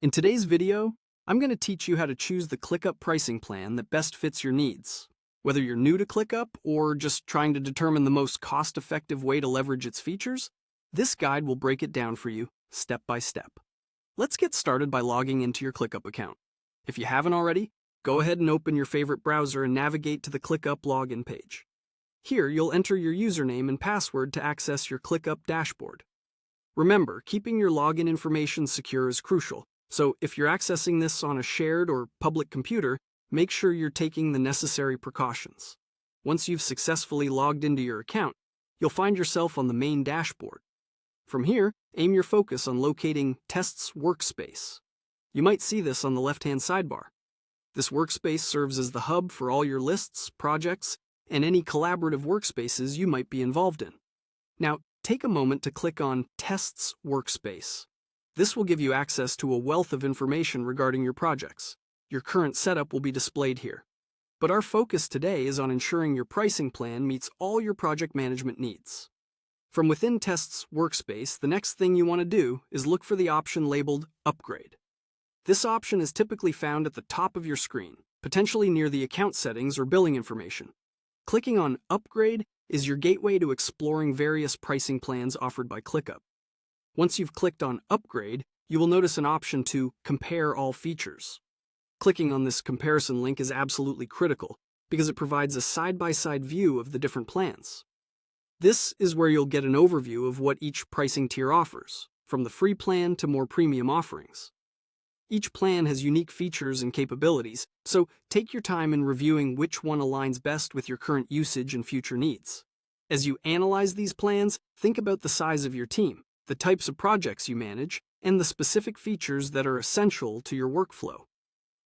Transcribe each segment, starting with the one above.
In today's video, I'm going to teach you how to choose the ClickUp pricing plan that best fits your needs. Whether you're new to ClickUp or just trying to determine the most cost-effective way to leverage its features, this guide will break it down for you step by step. Let's get started by logging into your ClickUp account. If you haven't already, go ahead and open your favorite browser and navigate to the ClickUp login page. Here, you'll enter your username and password to access your ClickUp dashboard. Remember, keeping your login information secure is crucial. So if you're accessing this on a shared or public computer, make sure you're taking the necessary precautions. Once you've successfully logged into your account, you'll find yourself on the main dashboard. From here, aim your focus on locating Tests Workspace. You might see this on the left-hand sidebar. This workspace serves as the hub for all your lists, projects, and any collaborative workspaces you might be involved in. Now, take a moment to click on Tests Workspace. This will give you access to a wealth of information regarding your projects. Your current setup will be displayed here. But our focus today is on ensuring your pricing plan meets all your project management needs. From within Tests Workspace, the next thing you want to do is look for the option labeled Upgrade. This option is typically found at the top of your screen, potentially near the account settings or billing information. Clicking on Upgrade is your gateway to exploring various pricing plans offered by ClickUp. Once you've clicked on Upgrade, you will notice an option to Compare All Features. Clicking on this comparison link is absolutely critical because it provides a side-by-side view of the different plans. This is where you'll get an overview of what each pricing tier offers, from the free plan to more premium offerings. Each plan has unique features and capabilities, so take your time in reviewing which one aligns best with your current usage and future needs. As you analyze these plans, think about the size of your team, the types of projects you manage, and the specific features that are essential to your workflow.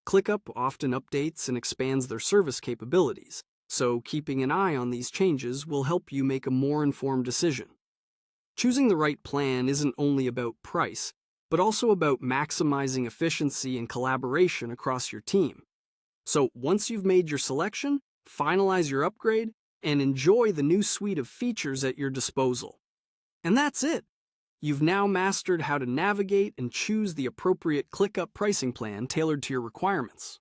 ClickUp often updates and expands their service capabilities, so keeping an eye on these changes will help you make a more informed decision. Choosing the right plan isn't only about price, but also about maximizing efficiency and collaboration across your team. So once you've made your selection, finalize your upgrade, and enjoy the new suite of features at your disposal. And that's it! You've now mastered how to navigate and choose the appropriate ClickUp pricing plan tailored to your requirements.